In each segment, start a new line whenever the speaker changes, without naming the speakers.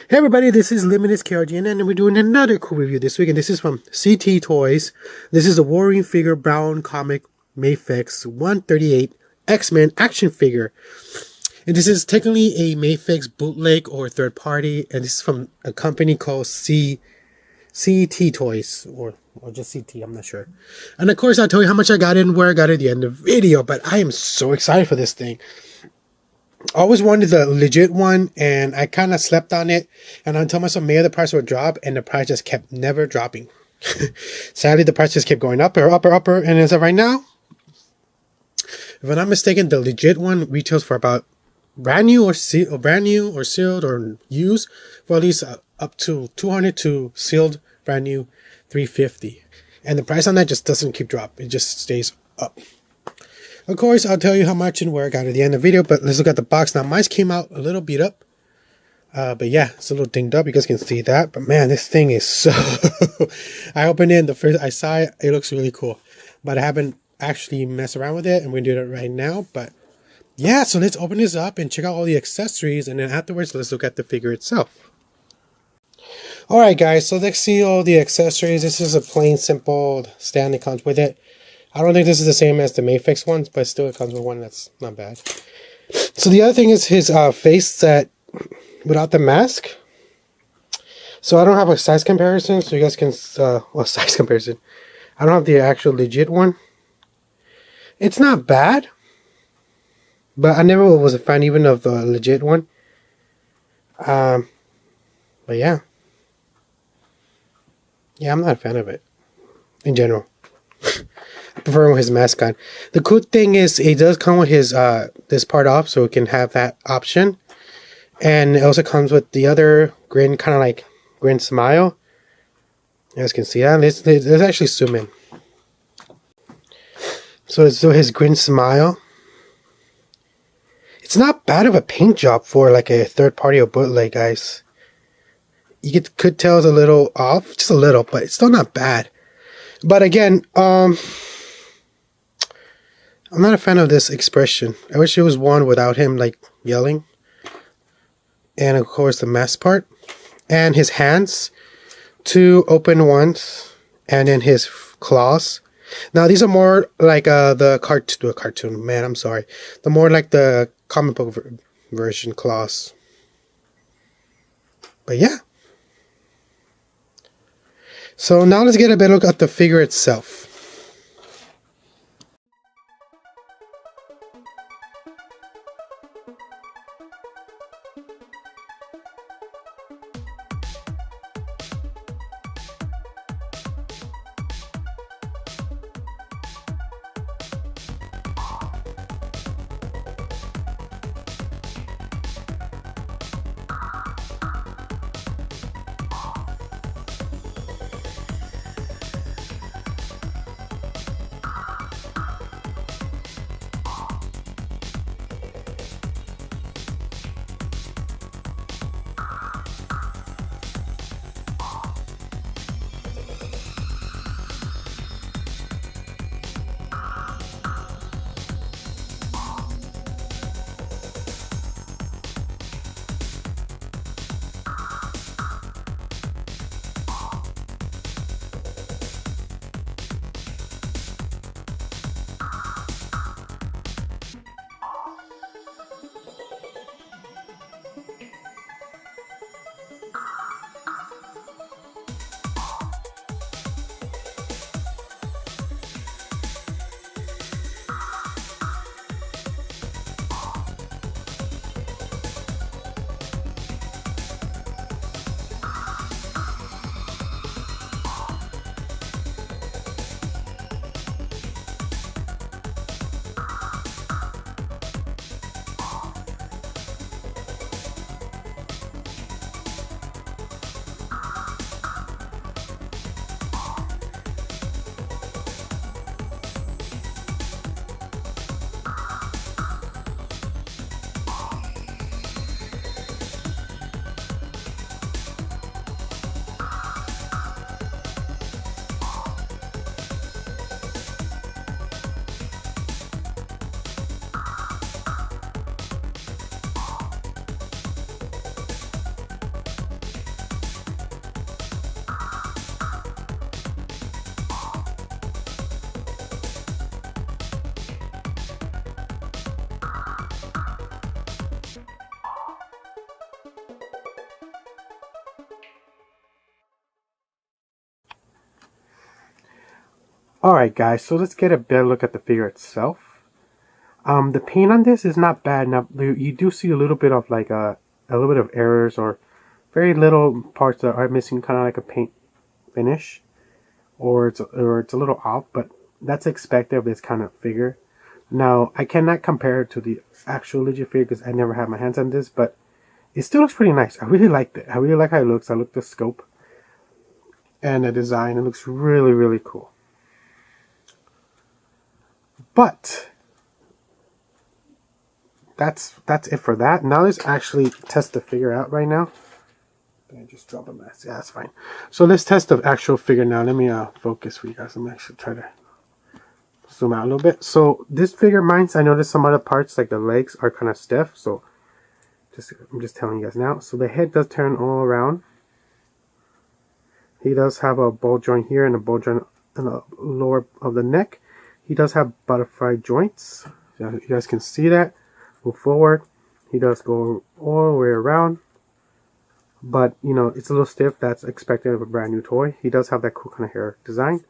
Hey everybody, this is Limitless KRGN and we're doing another cool review this week, and this is from CT Toys. This is the Wolverine figure Brown comic Mafex 138 X-Men action figure. And this is technically a Mafex bootleg or third party, and this is from a company called CT Toys, or just CT, I'm not sure. And of course I'll tell you how much I got it and where I got it at the end of the video, but I am so excited for this thing. I always wanted the legit one, and I kind of slept on it, and I told myself maybe the price would drop, and the price just kept never dropping. Sadly, the price just kept going up, and as of right now, if I'm not mistaken, the legit one retails for about brand new or sealed or used for at least up to $200 to sealed brand new $350, and the price on that just doesn't keep dropping; it just stays up. Of course, I'll tell you how much and where I got at the end of the video, but let's look at the box. Now, mine came out a little beat up. But yeah, it's a little dinged up. You guys can see that. But man, this thing is so... I opened it, and the first I saw it, it looks really cool. But I haven't actually messed around with it, and we're going to do that right now. But yeah, so let's open this up and check out all the accessories, and then afterwards, let's look at the figure itself. Alright guys, so let's see all the accessories. This is a plain, simple stand that comes with it. I don't think this is the same as the Mafex ones, but still it comes with one that's not bad. So the other thing is his face set without the mask. So I don't have a size comparison, so you guys can, size comparison. I don't have the actual legit one. It's not bad, but I never was a fan even of the legit one. But yeah. Yeah, I'm not a fan of it in general. I prefer him with his mask on. The cool thing is it does come with his this part off, so it can have that option. And it also comes with the other grin, kind of like grin smile. You guys can see that. Let's actually zoom in. So his grin smile. It's not bad of a paint job for like a third party or bootleg, guys. You could tell it's a little off, just a little, but it's still not bad. But again, I'm not a fan of this expression. I wish it was one without him like yelling. And of course the mask part. And his hands. Two open ones. And then his claws. Now these are more like the cartoon. Man, I'm sorry. The more like the comic book version claws. But yeah. So now let's get a better look at the figure itself. Alright guys, so let's get a better look at the figure itself. The paint on this is not bad. Now you do see a little bit of like a little bit of errors or very little parts that are missing, kind of like a paint finish, or it's a little off, but that's expected of this kind of figure. Now I cannot compare it to the actual legit figure because I never had my hands on this, but it still looks pretty nice. I really liked it. I really like how it looks. I look the scope and the design. It looks really, really cool. But that's it for that. Now let's actually test the figure out right now. I just drop a mess. Yeah, that's fine. So let's test the actual figure now. Let me focus for you guys. I'm actually try to zoom out a little bit. So this figure, I noticed some other parts like the legs are kind of stiff. So I'm just telling you guys now. So the head does turn all around. He does have a ball joint here and a ball joint in the lower of the neck. He does have butterfly joints. You guys can see that. Move forward. He does go all the way around. But, you know, it's a little stiff. That's expected of a brand new toy. He does have that cool kind of hair design.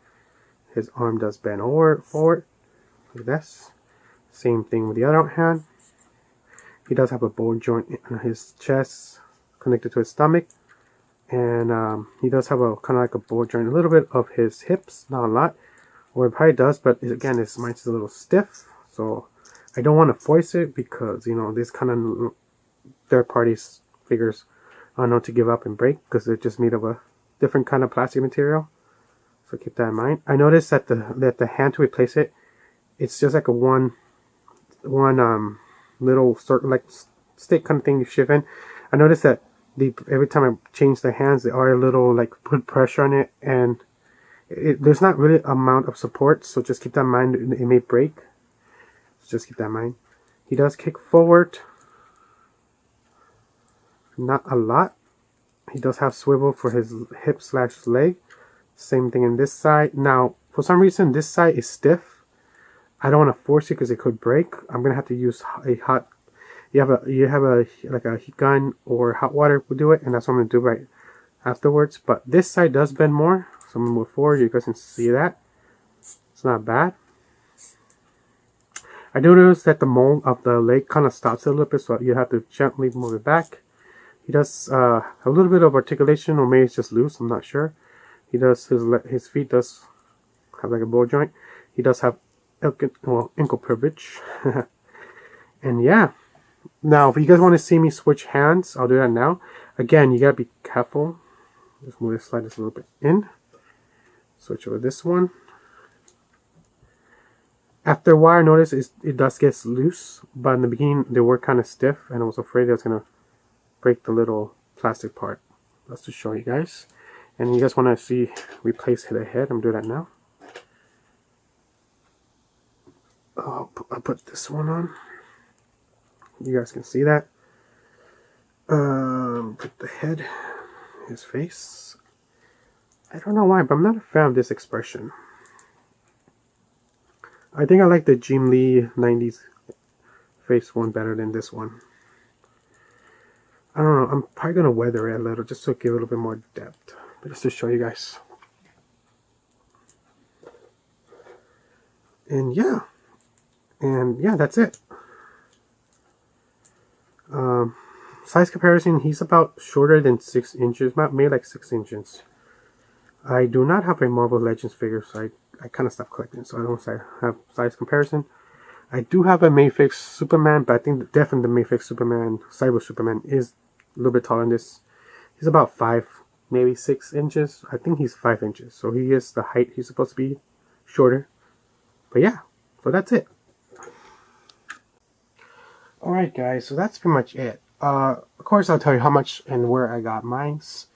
His arm does bend forward. Like this. Same thing with the other hand. He does have a bone joint in his chest connected to his stomach. And he does have a kind of like a bone joint, a little bit of his hips, not a lot. Or it probably does, but again, his mine's a little stiff. So I don't want to force it because, you know, this kind of third-party figures are known to give up and break because they're just made of a different kind of plastic material. So keep that in mind. I noticed that the hand to replace it, it's just like a one little sort of like stick kind of thing you shift in. I noticed that every time I change the hands, they are a little like put pressure on it, and there's not really amount of support. So just keep that in mind. It may break. So just keep that in mind. He does kick forward. Not a lot. He does have swivel for his hip / leg. Same thing in this side. Now, for some reason, this side is stiff. I don't want to force it because it could break. I'm gonna have to use a hot. You have a like a heat gun or hot water will do it, and that's what I'm gonna do right afterwards. But this side does bend more, so I'm gonna move forward. You guys can see that. It's not bad. I do notice that the mold of the leg kind of stops a little bit, so you have to gently move it back. He does a little bit of articulation, or maybe it's just loose. I'm not sure. He does his feet does have like a ball joint. He does have ankle privilege, and yeah. Now, if you guys want to see me switch hands, I'll do that now. Again, you gotta be careful. Just move this slide just a little bit in. Switch over this one. After a while, I noticed it does get loose, but in the beginning they were kind of stiff, and I was afraid I was gonna break the little plastic part. That's to show you guys. And you guys want to see replace the head? I'm doing that now. I'll put this one on. You guys can see that. Put the head, his face. I don't know why, but I'm not a fan of this expression. I think I like the Jim Lee 90s face one better than this one. I don't know. I'm probably going to weather it a little just to give it a little bit more depth. But just to show you guys. And yeah. That's it. Size comparison, he's about shorter than 6 inches, maybe like 6 inches. I do not have a Marvel Legends figure, so I kind of stopped collecting, so I don't have size comparison. I do have a Mafex Superman, but I think definitely the Mafex Superman, Cyber Superman, is a little bit taller than this. He's about 5, maybe 6 inches. I think he's 5 inches, so he is the height he's supposed to be, shorter. But yeah, so that's it. Alright guys, so that's pretty much it. Of course I'll tell you how much and where I got mines.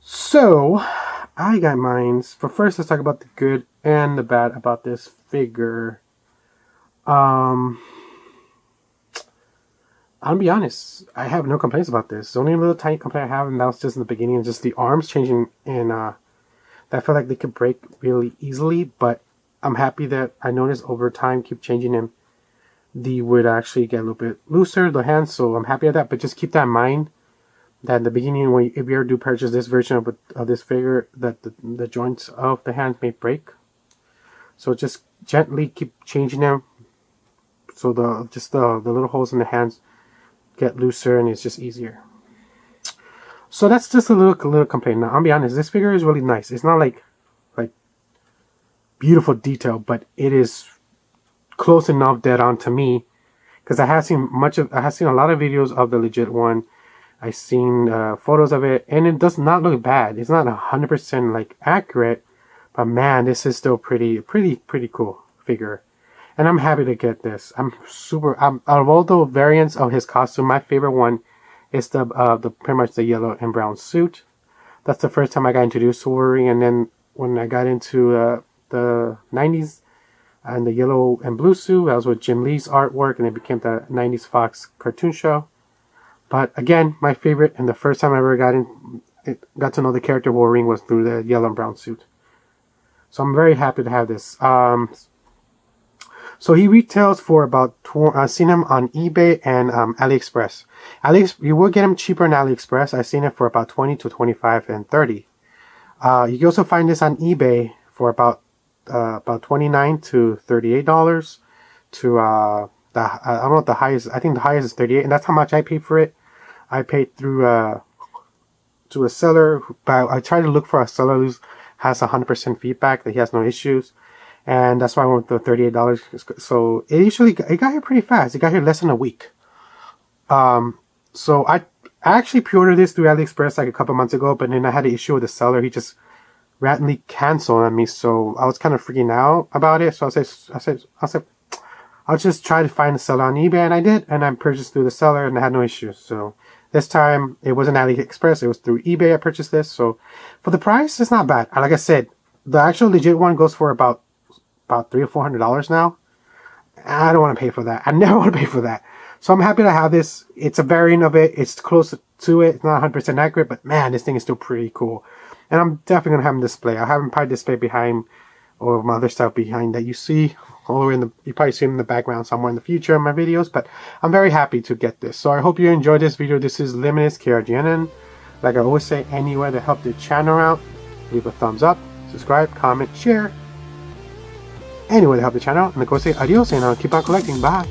So, I got mines. But first let's talk about the good and the bad about this figure. I'll be honest, I have no complaints about this. The only little tiny complaint I have, and that was just in the beginning, just the arms changing, and I feel like they could break really easily, but I'm happy that I noticed over time, keep changing them, they would actually get a little bit looser, the hands, so I'm happy at that. But just keep that in mind, that in the beginning, if you ever do purchase this version of this figure, that the joints of the hands may break. So just gently keep changing them, so the little holes in the hands get looser and it's just easier. So that's just a little complaint. Now I'll be honest, this figure is really nice. It's not like beautiful detail, but it is close enough dead on to me, because I have seen a lot of videos of the legit one. I've seen photos of it, and it does not look bad. It's not 100% like accurate, but man, this is still pretty cool figure. And I'm happy to get this. I'm out of all the variants of his costume, my favorite one is the pretty much the yellow and brown suit. That's the first time I got introduced to Wolverine, and then when I got into the 90s and the yellow and blue suit, that was with Jim Lee's artwork, and it became the 90s Fox cartoon show. But again, my favorite and the first time I ever got to know the character Wolverine was through the yellow and brown suit. So I'm very happy to have this. So he retails for about, I've seen him on eBay and AliExpress. You will get him cheaper on AliExpress. I've seen it for about 20 to 25 and 30. You can also find this on eBay for about $29 to $38. I don't know what the highest. I think the highest is $38, and that's how much I paid for it. I paid through to a seller, but I tried to look for a seller who has 100% feedback that he has no issues. And that's why I went with the $38. So it got here pretty fast. It got here less than a week. So I actually pre-ordered this through AliExpress like a couple months ago, but then I had an issue with the seller. He just randomly canceled on me, so I was kind of freaking out about it. So I said I'll just try to find a seller on eBay, and I did, and I purchased through the seller, and I had no issues. So this time it wasn't AliExpress; it was through eBay. I purchased this, so for the price, it's not bad. Like I said, the actual legit one goes for about $300 or $400 now. I don't want to pay for that. I never want to pay for that. So I'm happy to have this. It's a variant of it. It's close to it. It's not 100% accurate, but man, this thing is still pretty cool. And I'm definitely gonna have him display. I'll have him probably display behind, or my other stuff behind that you see all the way in the. You probably see him in the background somewhere in the future in my videos. But I'm very happy to get this. So I hope you enjoyed this video. This is Limitless KRGNN. Like I always say, anywhere to help the channel out, leave a thumbs up, subscribe, comment, share. Anyway to help the channel, and of course say adios, and I'll keep on collecting. Bye.